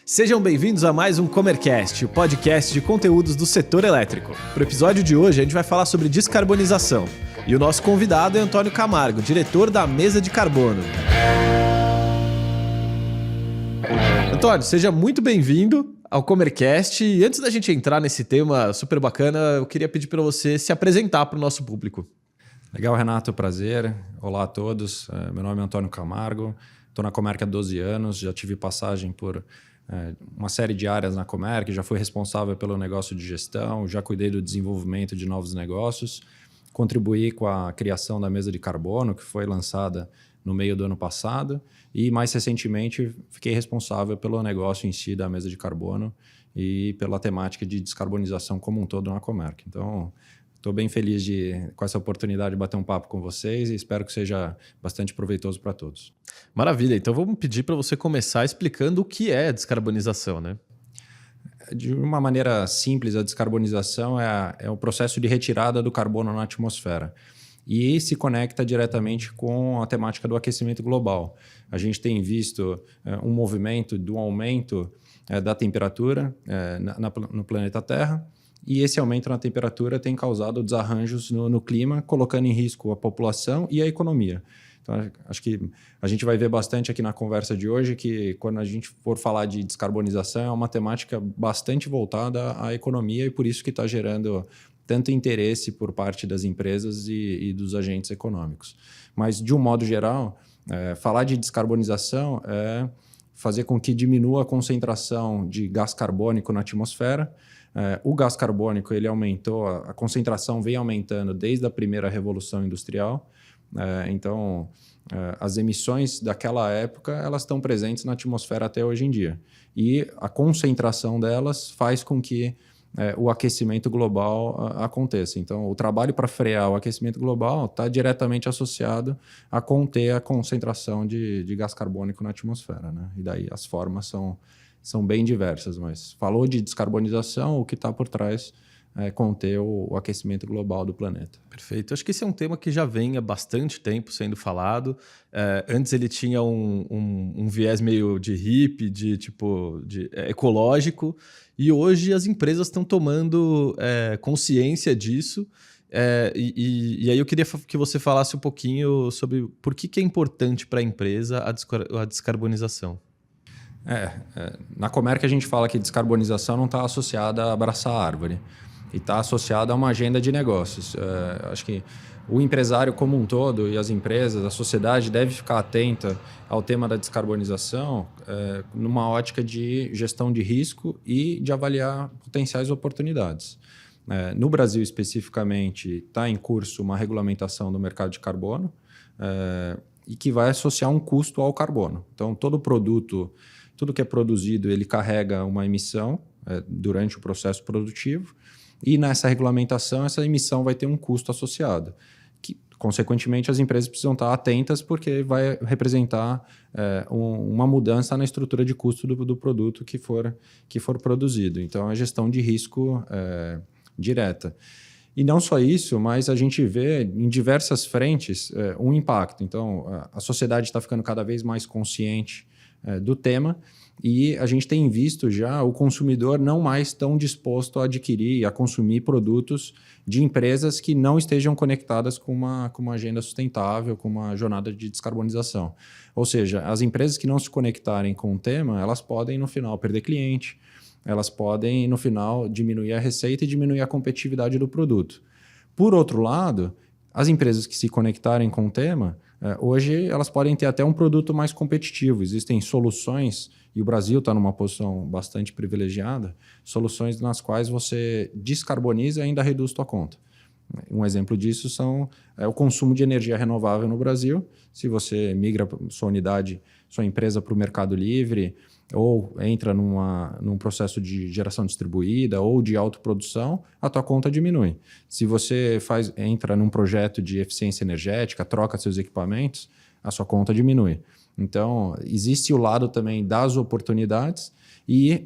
Sejam bem-vindos a mais um Comercast, o podcast de conteúdos do setor elétrico. Para o episódio de hoje, a gente vai falar sobre descarbonização. E o nosso convidado é Antônio Camargo, diretor da Mesa de Carbono. Antônio, seja muito bem-vindo ao Comercast. E antes da gente entrar nesse tema super bacana, eu queria pedir para você se apresentar para o nosso público. Legal, Renato, prazer. Olá a todos. Meu nome é Antônio Camargo, estou na Comerc há 12 anos, já tive passagem por uma série de áreas na Comerc, já fui responsável pelo negócio de gestão, já cuidei do desenvolvimento de novos negócios, contribuí com a criação da Mesa de Carbono, que foi lançada no meio do ano passado, e mais recentemente fiquei responsável pelo negócio em si da Mesa de Carbono e pela temática de descarbonização como um todo na Comerc. Então, estou bem feliz com essa oportunidade de bater um papo com vocês e espero que seja bastante proveitoso para todos. Maravilha, então vamos pedir para você começar explicando o que é descarbonização, né? De uma maneira simples, a descarbonização é o processo de retirada do carbono na atmosfera e se conecta diretamente com a temática do aquecimento global. A gente tem visto um movimento do aumento da temperatura no planeta Terra, e esse aumento na temperatura tem causado desarranjos no clima, colocando em risco a população e a economia. Então, acho que a gente vai ver bastante aqui na conversa de hoje que quando a gente for falar de descarbonização é uma temática bastante voltada à economia e por isso que está gerando tanto interesse por parte das empresas e dos agentes econômicos. Mas, de um modo geral, falar de descarbonização é fazer com que diminua a concentração de gás carbônico na atmosfera. O gás carbônico ele aumentou, a concentração vem aumentando desde a primeira revolução industrial. Então, as emissões daquela época elas estão presentes na atmosfera até hoje em dia. E a concentração delas faz com que o aquecimento global aconteça. Então, o trabalho para frear o aquecimento global está diretamente associado a conter a concentração de gás carbônico na atmosfera, né? E daí as formas são bem diversas, mas falou de descarbonização, o que está por trás é conter o aquecimento global do planeta. Perfeito. Acho que esse é um tema que já vem há bastante tempo sendo falado. Antes ele tinha um viés meio de hippie, de ecológico, e hoje as empresas estão tomando consciência disso. E aí eu queria que você falasse um pouquinho sobre por que é importante para a empresa a descarbonização. Na Comerc a gente fala que descarbonização não está associada a abraçar a árvore e está associada a uma agenda de negócios. Acho que o empresário como um todo e as empresas, a sociedade deve ficar atenta ao tema da descarbonização numa ótica de gestão de risco e de avaliar potenciais oportunidades. No Brasil especificamente está em curso uma regulamentação do mercado de carbono e que vai associar um custo ao carbono. Então tudo que é produzido, ele carrega uma emissão durante o processo produtivo e nessa regulamentação, essa emissão vai ter um custo associado. Que, consequentemente, as empresas precisam estar atentas porque vai representar uma mudança na estrutura de custo do produto que for produzido. Então, é gestão de risco direta. E não só isso, mas a gente vê em diversas frentes um impacto. Então, a sociedade está ficando cada vez mais consciente do tema e a gente tem visto já o consumidor não mais tão disposto a adquirir e a consumir produtos de empresas que não estejam conectadas com uma agenda sustentável, com uma jornada de descarbonização. Ou seja, as empresas que não se conectarem com o tema, elas podem no final perder cliente, elas podem no final diminuir a receita e diminuir a competitividade do produto. Por outro lado, as empresas que se conectarem com o tema, hoje elas podem ter até um produto mais competitivo. Existem soluções, e o Brasil está numa posição bastante privilegiada, soluções nas quais você descarboniza e ainda reduz sua conta. Um exemplo disso é o consumo de energia renovável no Brasil. Se você migra sua empresa para o Mercado Livre, ou entra num processo de geração distribuída ou de autoprodução, a tua conta diminui. Se você entra num projeto de eficiência energética, troca seus equipamentos, a sua conta diminui. Então, existe o lado também das oportunidades e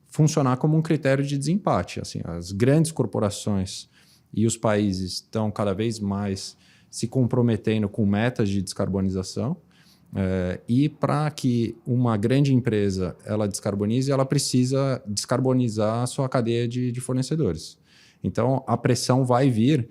funcionar como um critério de desempate. Assim, as grandes corporações e os países estão cada vez mais se comprometendo com metas de descarbonização. E para que uma grande empresa ela descarbonize, ela precisa descarbonizar a sua cadeia de fornecedores. Então, a pressão vai vir.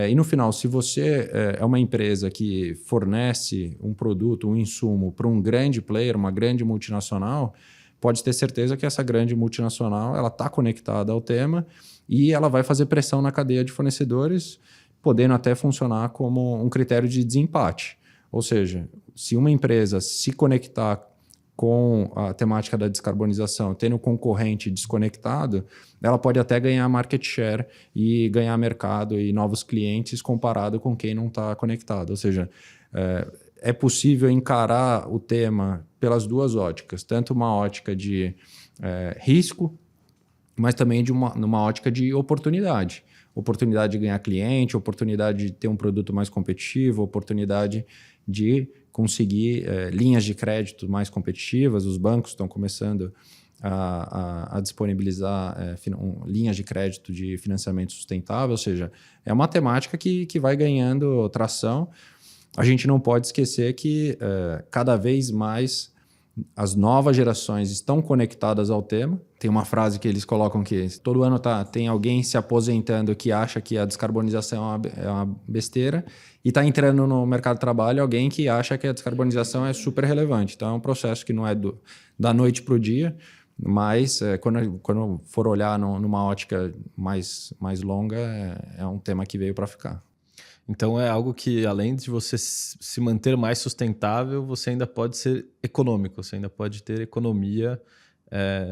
E no final, se você é uma empresa que fornece um produto, um insumo para um grande player, uma grande multinacional, pode ter certeza que essa grande multinacional ela está conectada ao tema e ela vai fazer pressão na cadeia de fornecedores, podendo até funcionar como um critério de desempate. Ou seja, se uma empresa se conectar com a temática da descarbonização, tendo um concorrente desconectado, ela pode até ganhar market share e ganhar mercado e novos clientes comparado com quem não está conectado. Ou seja, é possível encarar o tema pelas duas óticas, tanto uma ótica de risco, mas também numa ótica de oportunidade. Oportunidade de ganhar cliente, oportunidade de ter um produto mais competitivo, oportunidade de conseguir linhas de crédito mais competitivas. Os bancos estão começando a disponibilizar linhas de crédito de financiamento sustentável, ou seja, é uma temática que vai ganhando tração. A gente não pode esquecer que cada vez mais as novas gerações estão conectadas ao tema. Tem uma frase que eles colocam que todo ano tem alguém se aposentando que acha que a descarbonização é uma besteira e está entrando no mercado de trabalho alguém que acha que a descarbonização é super relevante. Então é um processo que não é da noite para o dia, mas quando for olhar numa ótica mais longa, é um tema que veio para ficar. Então é algo que, além de você se manter mais sustentável, você ainda pode ser econômico, você ainda pode ter economia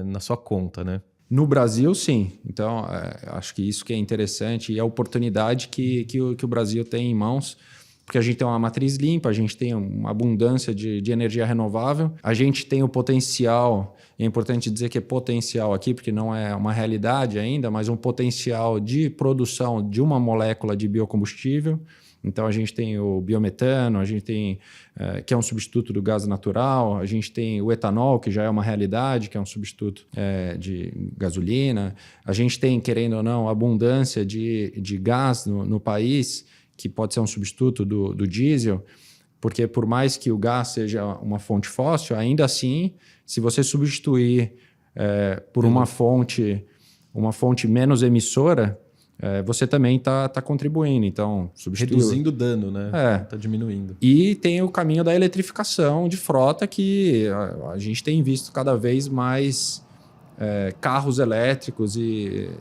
na sua conta, né? No Brasil, sim. Então, acho que isso que é interessante e a oportunidade que o Brasil tem em mãos, porque a gente tem uma matriz limpa, a gente tem uma abundância de energia renovável, a gente tem o potencial, é importante dizer que é potencial aqui, porque não é uma realidade ainda, mas um potencial de produção de uma molécula de biocombustível. Então, a gente tem o biometano, a gente tem, que é um substituto do gás natural, a gente tem o etanol, que já é uma realidade, que é um substituto de gasolina. A gente tem, querendo ou não, abundância de gás no país, que pode ser um substituto do diesel, porque por mais que o gás seja uma fonte fóssil, ainda assim, se você substituir por uma fonte menos emissora, você também está contribuindo. Então, reduzindo o dano, né? Está diminuindo. E tem o caminho da eletrificação de frota, que a gente tem visto cada vez mais carros elétricos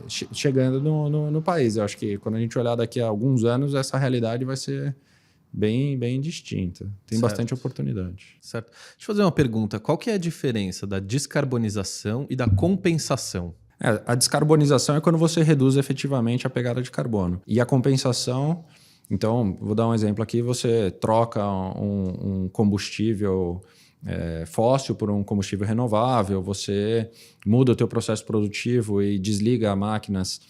chegando no país. Eu acho que quando a gente olhar daqui a alguns anos, essa realidade vai ser bem, bem distinta. Tem bastante oportunidade. Certo. Deixa eu fazer uma pergunta. Qual que é a diferença da descarbonização e da compensação? A descarbonização é quando você reduz efetivamente a pegada de carbono. E a compensação, então, vou dar um exemplo aqui, você troca um combustível fóssil por um combustível renovável, você muda o teu processo produtivo e desliga máquinas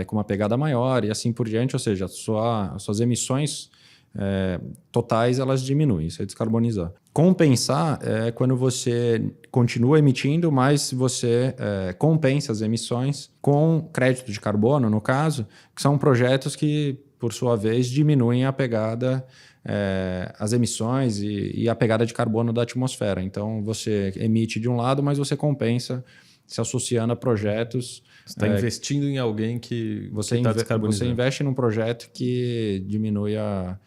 com uma pegada maior e assim por diante, ou seja, as suas emissões totais elas diminuem, isso é descarbonizar. Compensar é quando você continua emitindo, mas você compensa as emissões com crédito de carbono, no caso, que são projetos que, por sua vez, diminuem a pegada, as emissões e a pegada de carbono da atmosfera. Então, você emite de um lado, mas você compensa se associando a projetos. Você está investindo em alguém que está descarbonizando. Você investe num projeto que diminui a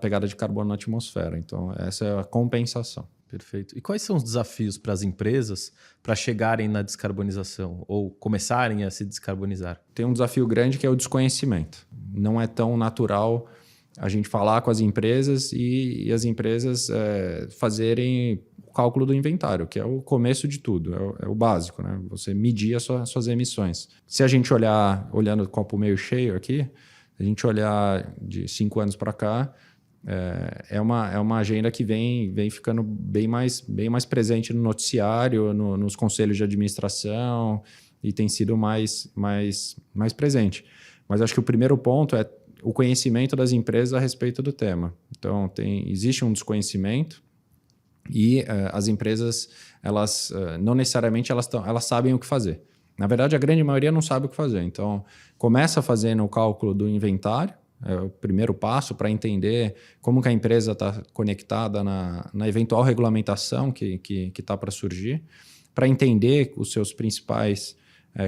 pegada de carbono na atmosfera. Então, essa é a compensação. Perfeito. E quais são os desafios para as empresas para chegarem na descarbonização ou começarem a se descarbonizar? Tem um desafio grande que é o desconhecimento. Não é tão natural a gente falar com as empresas e as empresas fazerem o cálculo do inventário, que é o começo de tudo, é o básico, né? Você medir as suas emissões. Se a gente olhando o copo meio cheio aqui, se a gente olhar de 5 anos para cá, é uma agenda que vem ficando bem mais presente no noticiário, nos conselhos de administração e tem sido mais presente. Mas acho que o primeiro ponto é o conhecimento das empresas a respeito do tema. Então, existe um desconhecimento e as empresas, elas não necessariamente elas sabem o que fazer. Na verdade, a grande maioria não sabe o que fazer. Então, começa fazendo o cálculo do inventário, É o primeiro passo para entender como que a empresa está conectada na eventual regulamentação que está para surgir, para entender os seus principais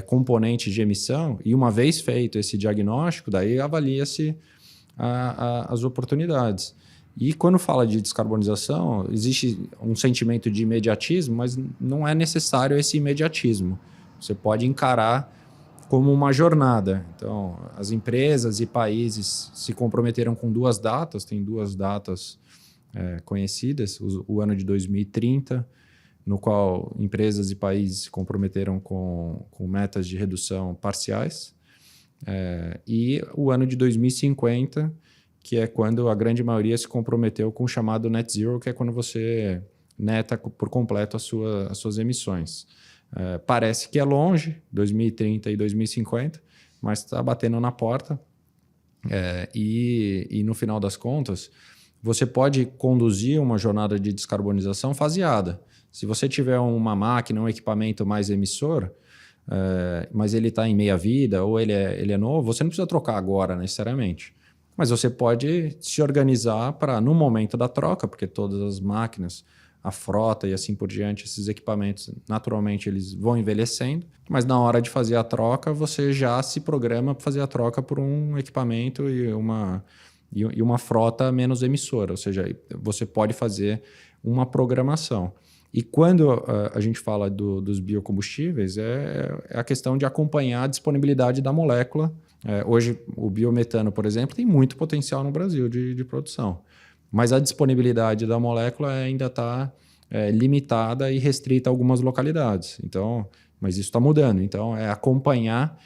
componentes de emissão, e uma vez feito esse diagnóstico, daí avalia-se as oportunidades. E quando fala de descarbonização, existe um sentimento de imediatismo, mas não é necessário esse imediatismo. Você pode encarar como uma jornada. Então, as empresas e países se comprometeram com 2 datas, tem 2 datas conhecidas, o ano de 2030, no qual empresas e países se comprometeram com metas de redução parciais, e o ano de 2050, que é quando a grande maioria se comprometeu com o chamado net zero, que é quando você neta por completo as suas emissões. Parece que é longe, 2030 e 2050, mas está batendo na porta. E no final das contas, você pode conduzir uma jornada de descarbonização faseada. Se você tiver uma máquina, um equipamento mais emissor, mas ele está em meia-vida ou ele é novo, você não precisa trocar agora necessariamente. Mas você pode se organizar para, no momento da troca, porque todas as máquinas, a frota e assim por diante, esses equipamentos, naturalmente, eles vão envelhecendo. Mas na hora de fazer a troca, você já se programa para fazer a troca por um equipamento e uma frota menos emissora. Ou seja, você pode fazer uma programação. E quando a gente fala dos biocombustíveis, é a questão de acompanhar a disponibilidade da molécula. Hoje, o biometano, por exemplo, tem muito potencial no Brasil de produção. Mas a disponibilidade da molécula ainda está limitada e restrita a algumas localidades. Então, mas isso está mudando. Então, é acompanhar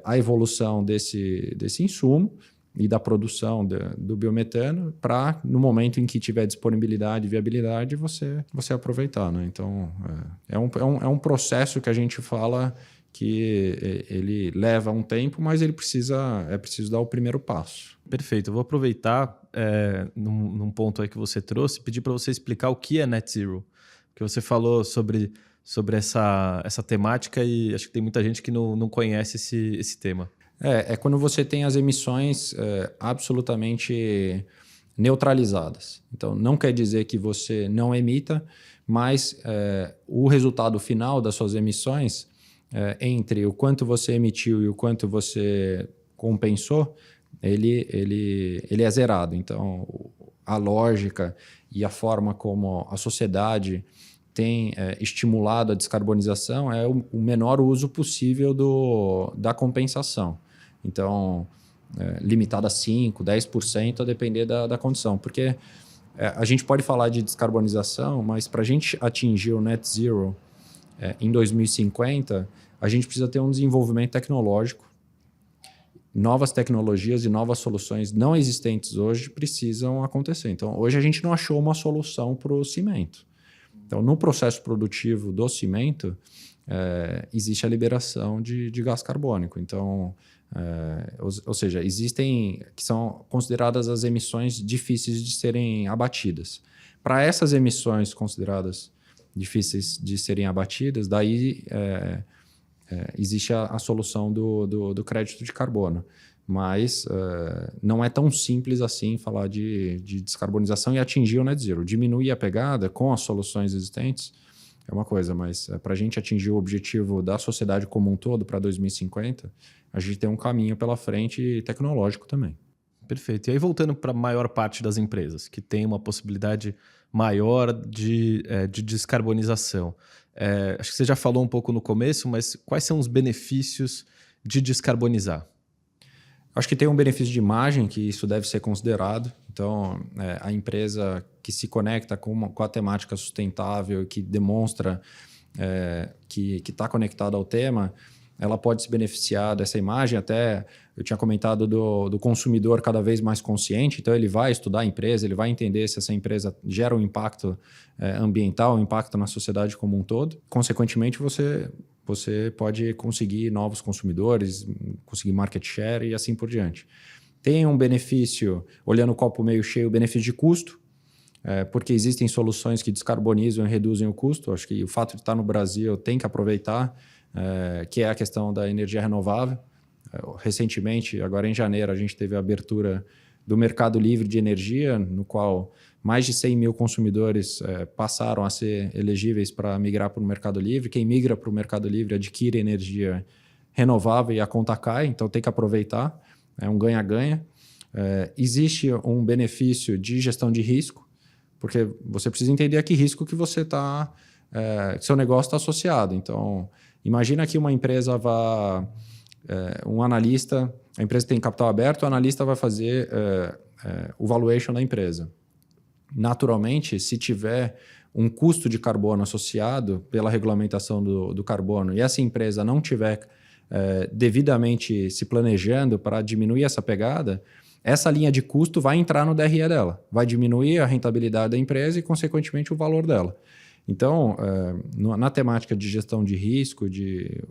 a evolução desse insumo e da produção do biometano para, no momento em que tiver disponibilidade e viabilidade, você aproveitar. Né? Então, é um processo que a gente fala que ele leva um tempo, mas é preciso dar o primeiro passo. Perfeito. Eu vou aproveitar num ponto aí que você trouxe, pedir para você explicar o que é Net Zero. Porque você falou sobre essa temática e acho que tem muita gente que não conhece esse tema. É quando você tem as emissões absolutamente neutralizadas. Então, não quer dizer que você não emita, mas o resultado final das suas emissões, entre o quanto você emitiu e o quanto você compensou, ele é zerado. Então, a lógica e a forma como a sociedade tem estimulado a descarbonização é o menor uso possível da compensação. Então, limitado a 5%, 10%, a depender da condição. Porque a gente pode falar de descarbonização, mas para a gente atingir o net zero em 2050, a gente precisa ter um desenvolvimento tecnológico. Novas tecnologias e novas soluções não existentes hoje precisam acontecer. Então, hoje a gente não achou uma solução para o cimento. Então, no processo produtivo do cimento, existe a liberação de gás carbônico. Então, ou seja, existem que são consideradas as emissões difíceis de serem abatidas. Para essas emissões consideradas difíceis de serem abatidas, daí existe a solução do crédito de carbono. Mas não é tão simples assim falar de descarbonização e atingir o net zero. Diminuir a pegada com as soluções existentes é uma coisa, mas para a gente atingir o objetivo da sociedade como um todo para 2050, a gente tem um caminho pela frente tecnológico também. Perfeito. E aí, voltando para a maior parte das empresas, que tem uma possibilidade maior de descarbonização. Acho que você já falou um pouco no começo, mas quais são os benefícios de descarbonizar? Acho que tem um benefício de imagem, que isso deve ser considerado. Então, a empresa que se conecta com a temática sustentável, que demonstra que está conectada ao tema, ela pode se beneficiar dessa imagem. Até eu tinha comentado do consumidor cada vez mais consciente, então ele vai estudar a empresa, ele vai entender se essa empresa gera um impacto ambiental, um impacto na sociedade como um todo. Consequentemente, você pode conseguir novos consumidores, conseguir market share e assim por diante. Tem um benefício, olhando o copo meio cheio, o benefício de custo, porque existem soluções que descarbonizam e reduzem o custo. Acho que o fato de estar no Brasil tem que aproveitar, que é a questão da energia renovável. Recentemente, agora em janeiro, a gente teve a abertura do Mercado Livre de Energia, no qual mais de 100 mil consumidores passaram a ser elegíveis para migrar para o Mercado Livre. Quem migra para o Mercado Livre adquire energia renovável e a conta cai, então tem que aproveitar. É um ganha-ganha. Existe um benefício de gestão de risco, porque você precisa entender a que risco que você está, seu negócio está associado. Então, imagina que uma empresa um analista, a empresa tem capital aberto, o analista vai fazer o valuation da empresa. Naturalmente, se tiver um custo de carbono associado pela regulamentação do carbono e essa empresa não tiver devidamente se planejando para diminuir essa pegada, essa linha de custo vai entrar no DRE dela, vai diminuir a rentabilidade da empresa e, consequentemente, o valor dela. Então, na temática de gestão de risco, de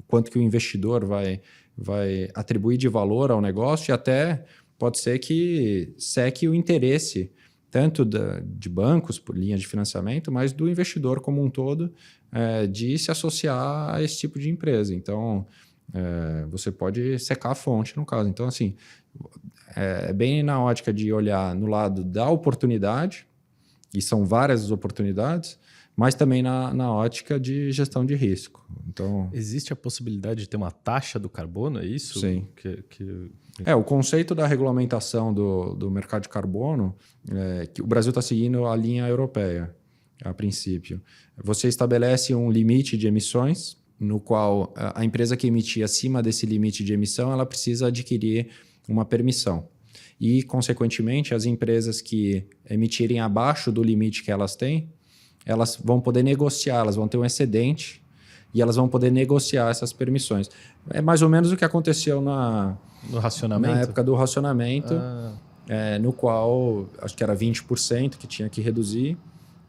quanto que o investidor vai atribuir de valor ao negócio, e até pode ser que seque o interesse tanto de bancos, por linha de financiamento, mas do investidor como um todo, de se associar a esse tipo de empresa. Então, você pode secar a fonte, no caso. Então, assim, bem na ótica de olhar no lado da oportunidade, e são várias as oportunidades, mas também na ótica de gestão de risco. Então, existe a possibilidade de ter uma taxa do carbono, é isso? Sim. O conceito da regulamentação do mercado de carbono, que o Brasil está seguindo a linha europeia, a princípio. Você estabelece um limite de emissões, no qual a empresa que emitir acima desse limite de emissão, ela precisa adquirir uma permissão. E, consequentemente, as empresas que emitirem abaixo do limite que elas têm, elas vão poder negociar, elas vão ter um excedente e elas vão poder negociar essas permissões. É mais ou menos o que aconteceu no racionamento? Na época do racionamento, no qual acho que era 20% que tinha que reduzir.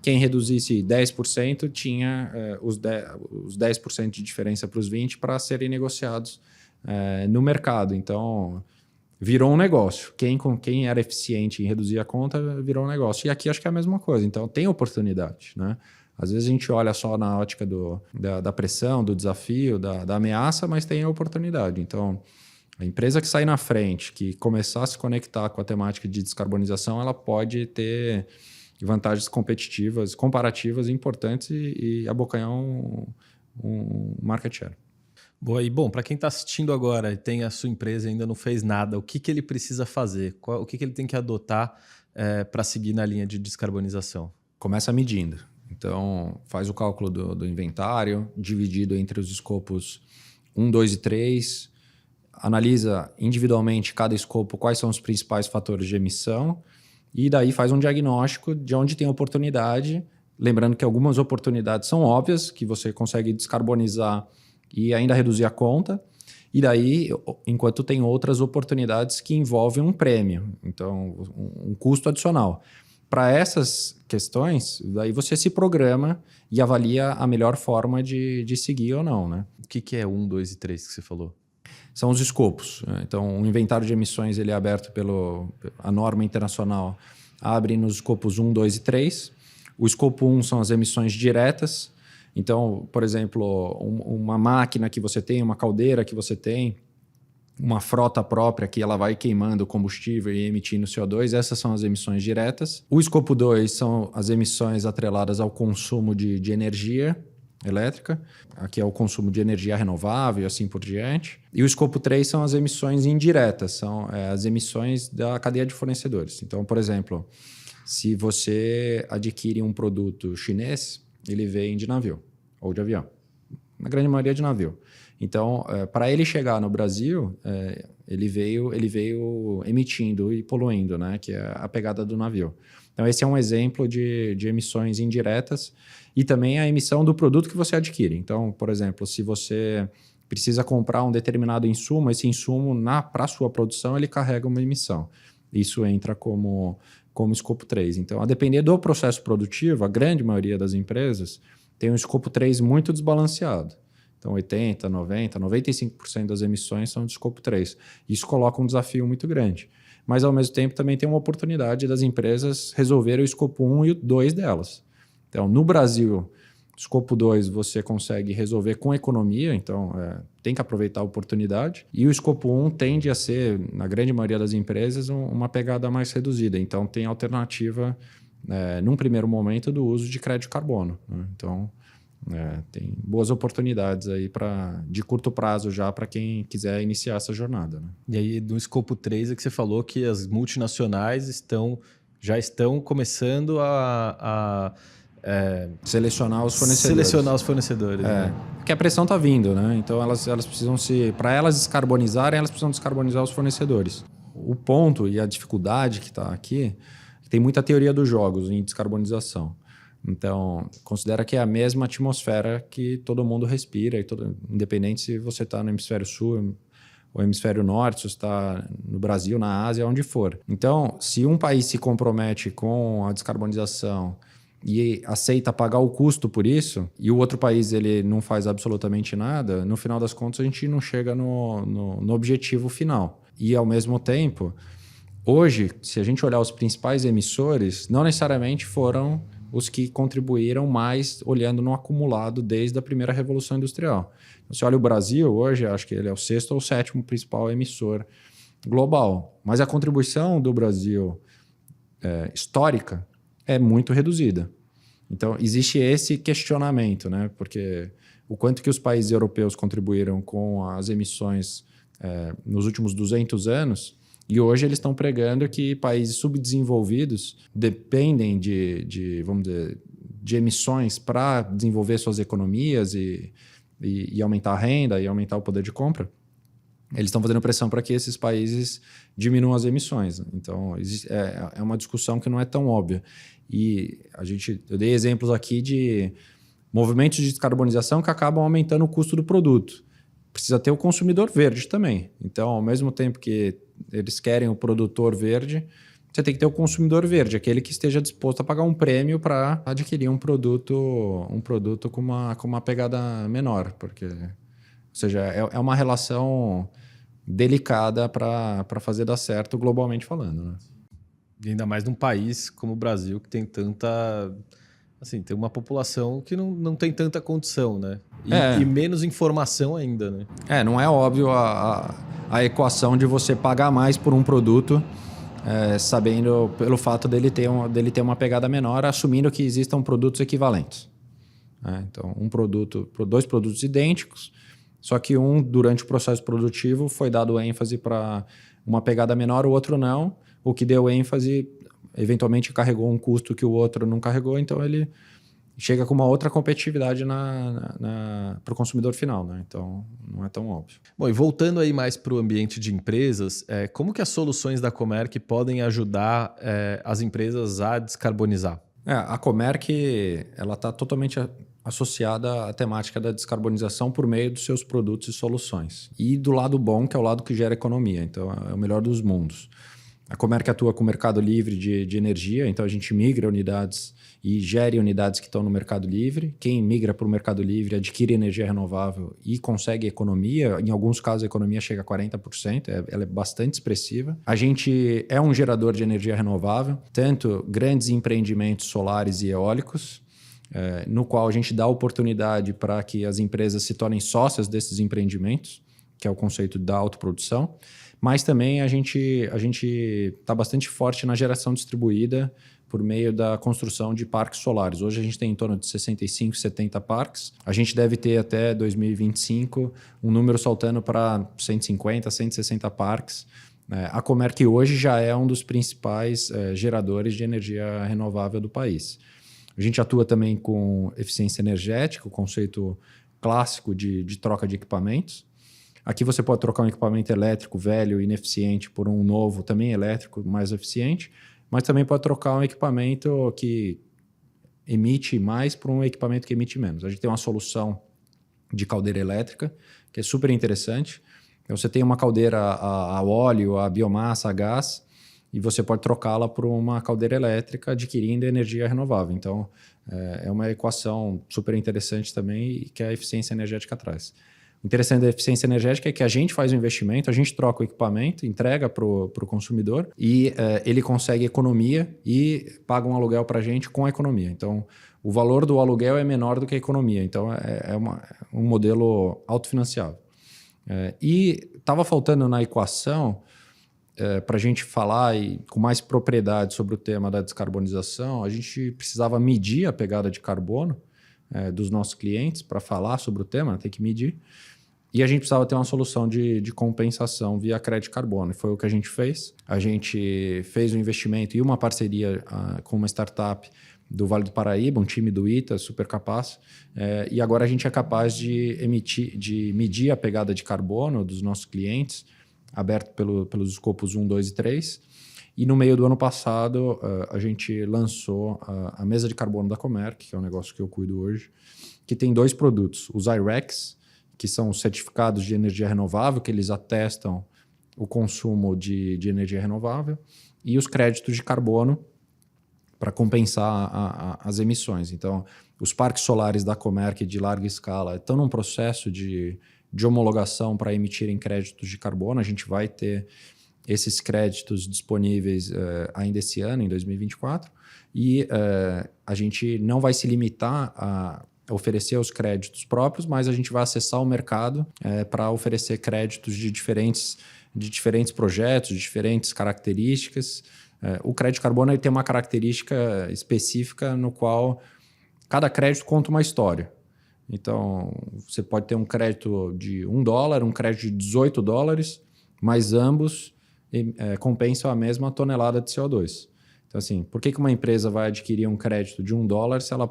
Quem reduzisse 10% tinha os 10% de diferença para os 20% para serem negociados no mercado. Então, virou um negócio. Quem era eficiente em reduzir a conta virou um negócio. E aqui acho que é a mesma coisa. Então, tem oportunidade, né? Às vezes a gente olha só na ótica da pressão, do desafio, da ameaça, mas tem a oportunidade. Então, a empresa que sair na frente, que começar a se conectar com a temática de descarbonização, ela pode ter vantagens comparativas importantes e abocanhar um market share. Boa, e bom, para quem está assistindo agora e tem a sua empresa e ainda não fez nada, o que ele precisa fazer? O que ele tem que adotar para seguir na linha de descarbonização? Começa medindo. Então, faz o cálculo do inventário, dividido entre os escopos 1, 2 e 3, analisa individualmente cada escopo quais são os principais fatores de emissão e daí faz um diagnóstico de onde tem oportunidade, lembrando que algumas oportunidades são óbvias, que você consegue descarbonizar e ainda reduzir a conta, e daí, enquanto tem outras oportunidades que envolvem um prêmio, então um custo adicional. Para essas questões, daí você se programa e avalia a melhor forma de seguir ou não, né? O que é 1, 2 e 3 que você falou? São os escopos. Então, o inventário de emissões ele é aberto a norma internacional, abre nos escopos 1, 2 e 3. O escopo 1 são as emissões diretas. Então, por exemplo, uma máquina que você tem, uma caldeira que você tem, uma frota própria que ela vai queimando combustível e emitindo CO2, essas são as emissões diretas. O escopo 2 são as emissões atreladas ao consumo de energia elétrica, aqui é o consumo de energia renovável e assim por diante. E o escopo 3 são as emissões indiretas, são as emissões da cadeia de fornecedores. Então, por exemplo, se você adquire um produto chinês, ele vem de navio ou de avião, na grande maioria de navio. Então, para ele chegar no Brasil, ele veio emitindo e poluindo, né? Que é a pegada do navio. Então, esse é um exemplo de emissões indiretas e também a emissão do produto que você adquire. Então, por exemplo, se você precisa comprar um determinado insumo, esse insumo, para a sua produção, ele carrega uma emissão. Isso entra como escopo 3. Então, a depender do processo produtivo, a grande maioria das empresas tem um escopo 3 muito desbalanceado. Então, 80%, 90%, 95% das emissões são de escopo 3. Isso coloca um desafio muito grande. Mas, ao mesmo tempo, também tem uma oportunidade das empresas resolverem o escopo 1 e o 2 delas. Então, no Brasil, Escopo 2 você consegue resolver com economia, então tem que aproveitar a oportunidade. E o escopo 1 tende a ser, na grande maioria das empresas, uma pegada mais reduzida. Então tem alternativa, num primeiro momento, do uso de crédito de carbono, né? Então tem boas oportunidades aí de curto prazo já para quem quiser iniciar essa jornada, né? E aí, no escopo 3 é que você falou que as multinacionais já estão começando a selecionar os fornecedores. Selecionar os fornecedores. Né? Porque a pressão está vindo, né? Então elas precisam para elas descarbonizarem, elas precisam descarbonizar os fornecedores. O ponto e a dificuldade que está aqui, tem muita teoria dos jogos em descarbonização. Então, considera que é a mesma atmosfera que todo mundo respira, independente se você está no hemisfério sul ou hemisfério norte, se você está no Brasil, na Ásia, onde for. Então, se um país se compromete com a descarbonização e aceita pagar o custo por isso, e o outro país ele não faz absolutamente nada, no final das contas a gente não chega no objetivo final. E, ao mesmo tempo, hoje, se a gente olhar os principais emissores, não necessariamente foram os que contribuíram mais olhando no acumulado desde a primeira Revolução Industrial. Você olha o Brasil hoje, acho que ele é o 6º ou 7º principal emissor global. Mas a contribuição do Brasil histórica é muito reduzida. Então, existe esse questionamento, né? Porque o quanto que os países europeus contribuíram com as emissões nos últimos 200 anos, e hoje eles estão pregando que países subdesenvolvidos dependem vamos dizer, de emissões para desenvolver suas economias e aumentar a renda e aumentar o poder de compra. Eles estão fazendo pressão para que esses países diminuam as emissões. Então, é uma discussão que não é tão óbvia. E eu dei exemplos aqui de movimentos de descarbonização que acabam aumentando o custo do produto. Precisa ter o consumidor verde também. Então, ao mesmo tempo que eles querem o produtor verde, você tem que ter o consumidor verde, aquele que esteja disposto a pagar um prêmio para adquirir um produto com uma pegada menor. Porque, ou seja, é uma relação delicada para fazer dar certo globalmente falando, né? E ainda mais num país como o Brasil, que tem tanta... Assim, tem uma população que não tem tanta condição, né? E menos informação ainda, né? Não é óbvio a equação de você pagar mais por um produto, sabendo pelo fato dele ter uma pegada menor, assumindo que existam produtos equivalentes. Então, dois produtos idênticos, só que um, durante o processo produtivo, foi dado ênfase para uma pegada menor, o outro não. O que deu ênfase, eventualmente, carregou um custo que o outro não carregou, então ele chega com uma outra competitividade para o consumidor final, né? Então, não é tão óbvio. Bom, e voltando aí mais para o ambiente de empresas, como que as soluções da Comerc podem ajudar as empresas a descarbonizar? A Comerc está totalmente associada à temática da descarbonização por meio dos seus produtos e soluções. E do lado bom, que é o lado que gera economia. Então, é o melhor dos mundos. A Comerc atua com o mercado livre de energia, então a gente migra unidades e gere unidades que estão no mercado livre. Quem migra para o mercado livre adquire energia renovável e consegue economia. Em alguns casos, a economia chega a 40%, ela é bastante expressiva. A gente é um gerador de energia renovável, tanto grandes empreendimentos solares e eólicos, no qual a gente dá oportunidade para que as empresas se tornem sócias desses empreendimentos, que é o conceito da autoprodução. Mas também a gente está bastante forte na geração distribuída por meio da construção de parques solares. Hoje a gente tem em torno de 65, 70 parques. A gente deve ter até 2025 um número saltando para 150, 160 parques. A Comerc hoje já é um dos principais geradores de energia renovável do país. A gente atua também com eficiência energética, o conceito clássico de troca de equipamentos. Aqui você pode trocar um equipamento elétrico velho e ineficiente por um novo, também elétrico, mais eficiente, mas também pode trocar um equipamento que emite mais por um equipamento que emite menos. A gente tem uma solução de caldeira elétrica, que é super interessante. Então, você tem uma caldeira a óleo, a biomassa, a gás, e você pode trocá-la por uma caldeira elétrica adquirindo energia renovável. Então, é uma equação super interessante também que a eficiência energética traz. O interessante da eficiência energética é que a gente faz o investimento, a gente troca o equipamento, entrega para o consumidor e ele consegue economia e paga um aluguel para a gente com a economia. Então, o valor do aluguel é menor do que a economia. Então, é um modelo autofinanciável. E estava faltando na equação, para a gente falar com mais propriedade sobre o tema da descarbonização, a gente precisava medir a pegada de carbono dos nossos clientes para falar sobre o tema, tem que medir. E a gente precisava ter uma solução de compensação via crédito de carbono. E foi o que a gente fez. A gente fez um investimento e uma parceria com uma startup do Vale do Paraíba, um time do ITA, super capaz. E agora a gente é capaz de medir a pegada de carbono dos nossos clientes, aberto pelos escopos 1, 2 e 3. E no meio do ano passado, a gente lançou a mesa de carbono da Comerc, que é um negócio que eu cuido hoje, que tem 2 produtos. Os I-RECs, que são os certificados de energia renovável, que eles atestam o consumo de energia renovável, e os créditos de carbono para compensar as emissões. Então, os parques solares da Comerc de larga escala estão num processo de homologação para emitirem créditos de carbono. A gente vai ter esses créditos disponíveis ainda esse ano, em 2024, e a gente não vai se limitar a oferecer os créditos próprios, mas a gente vai acessar o mercado para oferecer créditos de diferentes projetos, de diferentes características. O crédito de carbono ele tem uma característica específica no qual cada crédito conta uma história. Então, você pode ter um crédito de $1, um crédito de $18, mas ambos compensam a mesma tonelada de CO2. Então, assim, por que uma empresa vai adquirir um crédito de $1 se ela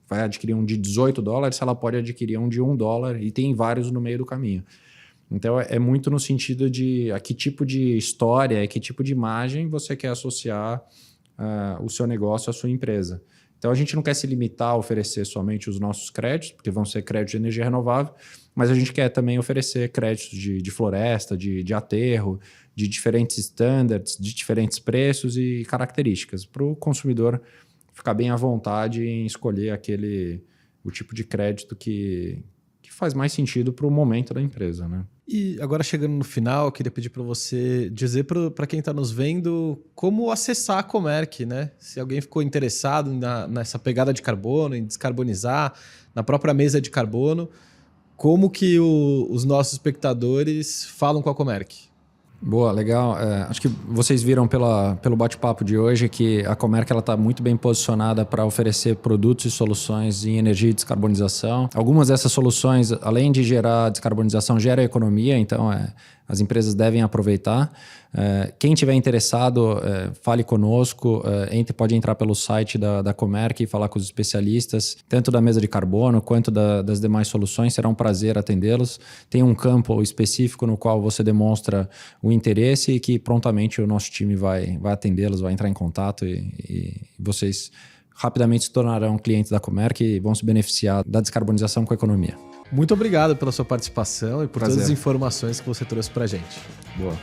vai adquirir um de $18 se ela pode adquirir um de $1 e tem vários no meio do caminho? Então, é muito no sentido de a que tipo de história, a que tipo de imagem você quer associar o seu negócio à sua empresa. Então, a gente não quer se limitar a oferecer somente os nossos créditos, porque vão ser créditos de energia renovável, mas a gente quer também oferecer créditos de floresta, de aterro, de diferentes standards, de diferentes preços e características, para o consumidor ficar bem à vontade em escolher o tipo de crédito que faz mais sentido para o momento da empresa, né? E agora, chegando no final, eu queria pedir para você dizer para quem está nos vendo como acessar a Comerc, né? Se alguém ficou interessado nessa pegada de carbono, em descarbonizar, na própria mesa de carbono, como que os nossos espectadores falam com a Comerc? Boa, legal. Acho que vocês viram pelo bate-papo de hoje que a Comerc está muito bem posicionada para oferecer produtos e soluções em energia e descarbonização. Algumas dessas soluções, além de gerar descarbonização, geram economia, então as empresas devem aproveitar. Quem tiver interessado, fale conosco, pode entrar pelo site da Comerc e falar com os especialistas, tanto da mesa de carbono quanto das demais soluções. Será um prazer atendê-los. Tem um campo específico no qual você demonstra o interesse e que prontamente o nosso time vai atendê-los, vai entrar em contato e vocês rapidamente se tornarão clientes da Comerc e vão se beneficiar da descarbonização com a economia. Muito obrigado pela sua participação e por Prazer. todas as informações que você trouxe para a gente. Boa.